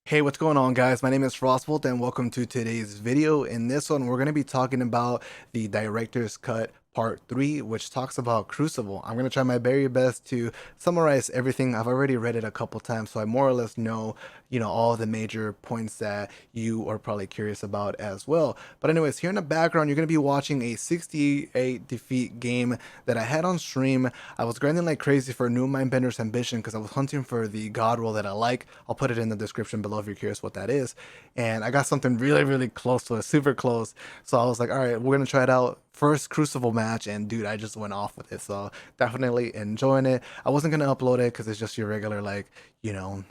Hey, what's going on, guys? My name is FrostBolt and welcome to today's video. In this one, we're going to be talking about the Director's Cut Part 3, which talks about Crucible. I'm going to try my very best to summarize everything. I've already read it a couple times, so I more or less know, all the major points that you are probably curious about as well. But anyways, here in the background, you're going to be watching a 68 defeat game that I had on stream. I was grinding like crazy for a new Mindbender's Ambition because I was hunting for the god roll that I like. I'll put it in the description below if you're curious what that is. And I got something really, really close to it, super close. So I was like, all right, we're going to try it out. First Crucible match, and dude, I just went off with it. So definitely enjoying it. I wasn't going to upload it because it's just your regular, like,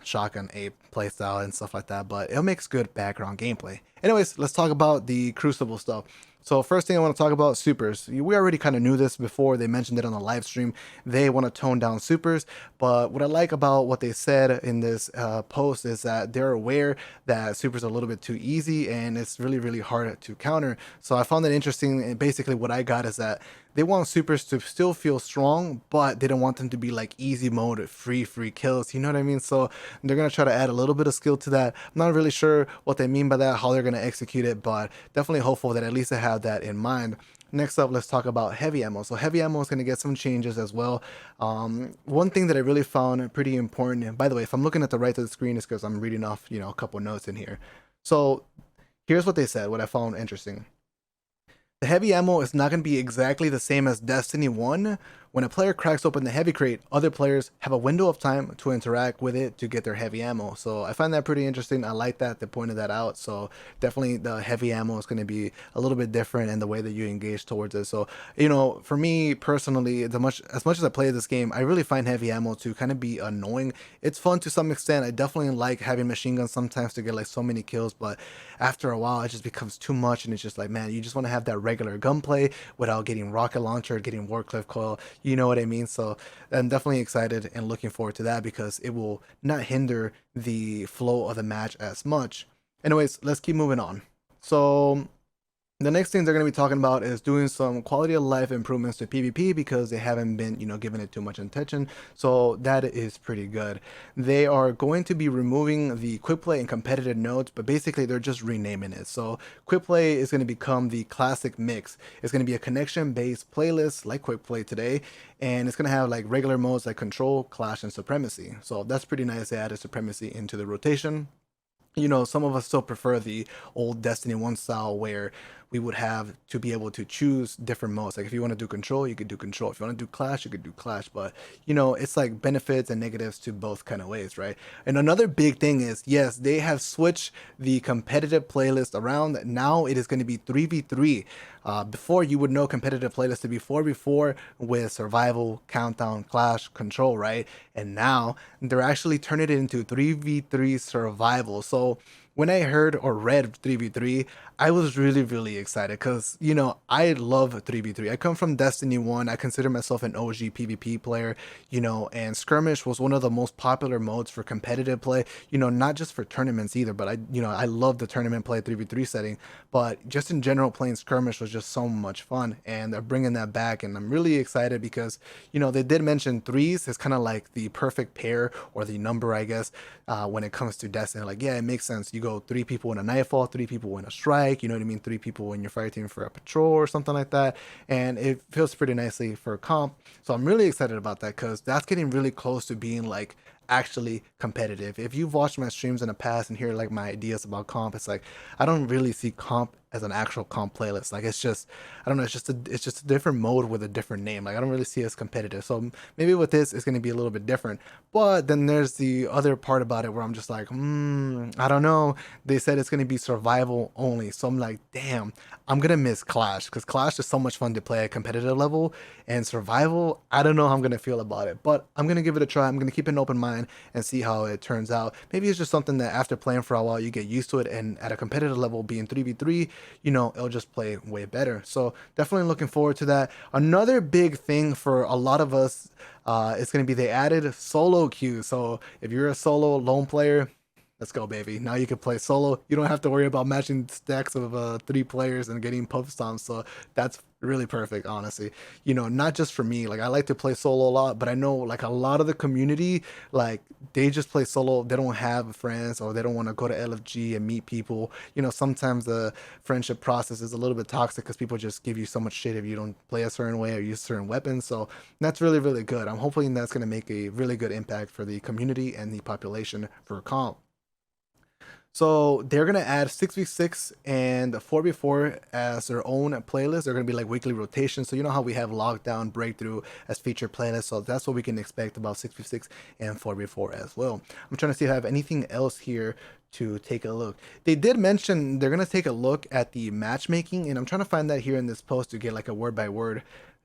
shotgun ape playstyle and stuff like that, but it makes good background gameplay. Anyways, let's talk about the Crucible stuff. So first thing I want to talk about, supers. We already kind of knew this before. They mentioned it on the live stream. They want to tone down supers, but what I like about what they said in this post is that they're aware that supers are a little bit too easy and it's really, really hard to counter. So I found it interesting, and basically what I got is that they want supers to still feel strong, but they don't want them to be like easy mode, free kills. You know what I mean? So they're going to try to add a little bit of skill to that. I'm not really sure what they mean by that, how they're going to execute it, but definitely hopeful that at least they have that in mind. Next up, let's talk about heavy ammo. So heavy ammo is going to get some changes as well. One thing that I really found pretty important, and by the way, if I'm looking at the right of the screen, it's because I'm reading off, a couple notes in here. So here's what they said, what I found interesting. The heavy ammo is not going to be exactly the same as Destiny 1. When a player cracks open the heavy crate, other players have a window of time to interact with it to get their heavy ammo. So I find that pretty interesting. I like that they pointed that out. So definitely the heavy ammo is going to be a little bit different in the way that you engage towards it. So, for me personally, as much as I play this game, I really find heavy ammo to kind of be annoying. It's fun to some extent. I definitely like having machine guns sometimes to get like so many kills, but after a while it just becomes too much and it's just like, man, you just want to have that regular gunplay without getting rocket launcher, getting Warcliffe coil. You know what I mean? So I'm definitely excited and looking forward to that because it will not hinder the flow of the match as much. Anyways, let's keep moving on. So the next thing they're going to be talking about is doing some quality of life improvements to PvP because they haven't been, giving it too much attention. So that is pretty good. They are going to be removing the quick play and competitive nodes, but basically they're just renaming it. So quick play is going to become the classic mix. It's going to be a connection-based playlist like quick play today, and it's going to have like regular modes like control, clash, and supremacy. So that's pretty nice. They added supremacy into the rotation. Some of us still prefer the old Destiny 1 style where we would have to be able to choose different modes. Like if you want to do control, you could do control. If you want to do clash, you could do clash. But, it's like benefits and negatives to both kind of ways, right? And another big thing is, yes, they have switched the competitive playlist around. Now it is going to be 3v3. Before you would know competitive playlist to be 4v4 with survival, countdown, clash, control, right? And now they're actually turning it into 3v3 survival. So when I heard or read 3v3, I was really, really excited because, I love 3v3. I come from Destiny 1. I consider myself an OG PvP player, and Skirmish was one of the most popular modes for competitive play, not just for tournaments either, but I love the tournament play 3v3 setting, but just in general, playing Skirmish was just so much fun, and they're bringing that back, and I'm really excited because, they did mention threes is kind of like the perfect pair or the number, I guess, when it comes to Destiny. Like, yeah, it makes sense. You go 3 people in a nightfall, 3 people in a strike, you know what I mean? 3 people when you're fighting for a patrol or something like that. And it feels pretty nicely for comp. So I'm really excited about that because that's getting really close to being like actually competitive. If you've watched my streams in the past and hear like my ideas about comp, it's like I don't really see comp as an actual comp playlist. Like it's just, I don't know, it's just a different mode with a different name. Like I don't really see it as competitive. So maybe with this it's going to be a little bit different. But then there's the other part about it where I'm just like, I don't know. They said it's going to be survival only. So I'm like, damn, I'm going to miss Clash because Clash is so much fun to play at competitive level, and survival, I don't know how I'm going to feel about it, but I'm going to give it a try. I'm going to keep an open mind and see how it turns out. Maybe it's just something that after playing for a while, you get used to it. And at a competitive level being 3v3, it'll just play way better. So definitely looking forward to that. Another big thing for a lot of us, is going to be they added solo queue. So if you're a solo lone player, let's go, baby. Now you can play solo. You don't have to worry about matching stacks of 3 players and getting puff stomps. So that's Really perfect, honestly. You know, not just for me, like I like to play solo a lot, but I know like a lot of the community, like they just play solo. They don't have friends or they don't want to go to LFG and meet people. You know, sometimes the friendship process is a little bit toxic because people just give you so much shit if you don't play a certain way or use certain weapons. So that's really, really good. I'm hoping that's going to make a really good impact for the community and the population for comp. So they're gonna add 6v6 and 4v4 as their own playlist. They're gonna be like weekly rotations. So you know how we have Lockdown, Breakthrough as featured playlists. So that's what we can expect about 6v6 and 4v4 as well. I'm trying to see if I have anything else here to take a look. They did mention they're gonna take a look at the matchmaking, and I'm trying to find that here in this post to get like a word by word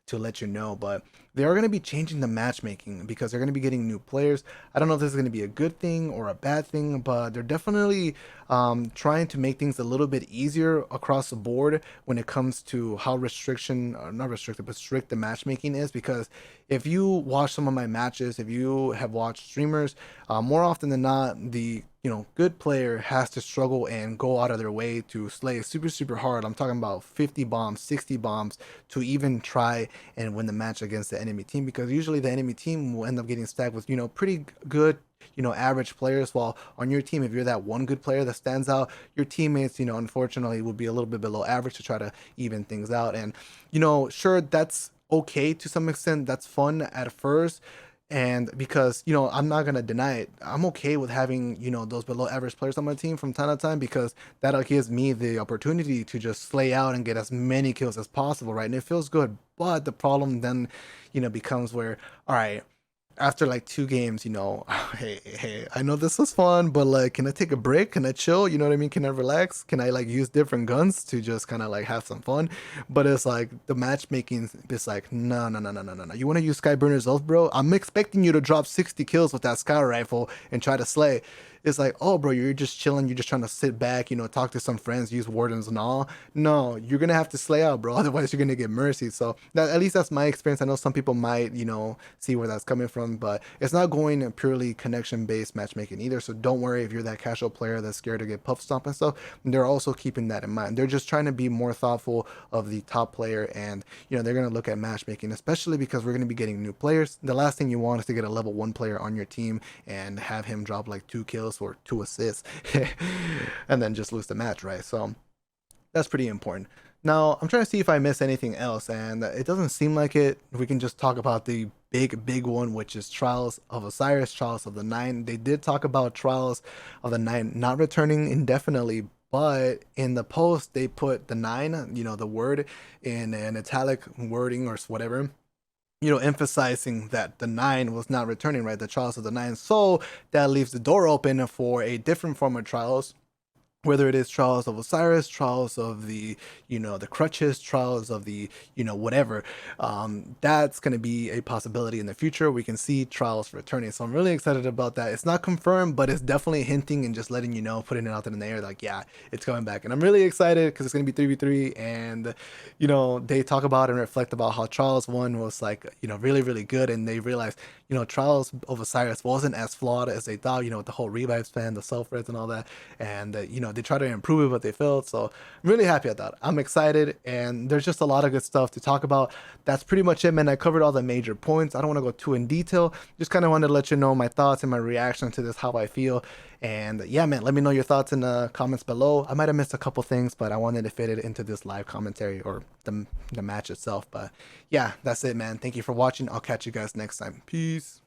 to let you know, but they are going to be changing the matchmaking because they're going to be getting new players. I don't know if this is going to be a good thing or a bad thing, but they're definitely trying to make things a little bit easier across the board when it comes to how restriction, or not restricted, but strict the matchmaking is. Because if you watch some of my matches, if you have watched streamers, more often than not, the good player has to struggle and go out of their way to slay super hard. I'm talking about 50 bombs, 60 bombs to even try and win the match against the enemy team, because usually the enemy team will end up getting stacked with pretty good average players, while on your team, if you're that one good player that stands out, your teammates unfortunately will be a little bit below average to try to even things out. And sure, that's okay to some extent, that's fun at first, and because I'm not gonna deny it, I'm okay with having those below average players on my team from time to time, because that gives me the opportunity to just slay out and get as many kills as possible, right? And it feels good. But the problem then becomes where, all right, after like 2 games, hey, I know this was fun, but like, can I take a break? Can I chill? You know what I mean? Can I relax? Can I like use different guns to just kind of like have some fun? But it's like the matchmaking is like, no. You want to use Skyburner's ult, bro? I'm expecting you to drop 60 kills with that Sky Rifle and try to slay. It's like, oh, bro, you're just chilling. You're just trying to sit back, talk to some friends, use wardens and all. No, you're going to have to slay out, bro. Otherwise, you're going to get mercy. So at least that's my experience. I know some people might, see where that's coming from, but it's not going purely connection based matchmaking either. So don't worry if you're that casual player that's scared to get puff stomp and stuff. They're also keeping that in mind. They're just trying to be more thoughtful of the top player, and they're going to look at matchmaking, especially because we're going to be getting new players. The last thing you want is to get a level 1 player on your team and have him drop like 2 kills or 2 assists and then just lose the match, right? So that's pretty important. Now, I'm trying to see if I miss anything else, and it doesn't seem like it. We can just talk about the big one, which is Trials of Osiris, Trials of the Nine. They did talk about Trials of the Nine not returning indefinitely, but in the post, they put the 9, the word in an italic wording or whatever, emphasizing that the 9 was not returning, right? The Trials of the 9. So that leaves the door open for a different form of Trials, whether it is Trials of Osiris, Trials of the the crutches, Trials of the whatever. That's going to be a possibility in the future. We can see Trials returning, so I'm really excited about that. It's not confirmed, but it's definitely hinting and just letting putting it out there in the air, like, yeah, it's coming back. And I'm really excited because it's going to be 3v3, and they talk about and reflect about how Trials 1 was like really good, and they realized Trials of Osiris wasn't as flawed as they thought, with the whole revive spam, the self-reds and all that, and they try to improve it, but they failed. So I'm really happy at that. I'm excited, and there's just a lot of good stuff to talk about. That's pretty much it, man. I covered all the major points. I don't want to go too in detail. Just kind of wanted to let you know my thoughts and my reaction to this, how I feel. And yeah, man, let me know your thoughts in the comments below. I might have missed a couple things, but I wanted to fit it into this live commentary or the match itself. But yeah, that's it, man. Thank you for watching. I'll catch you guys next time. Peace.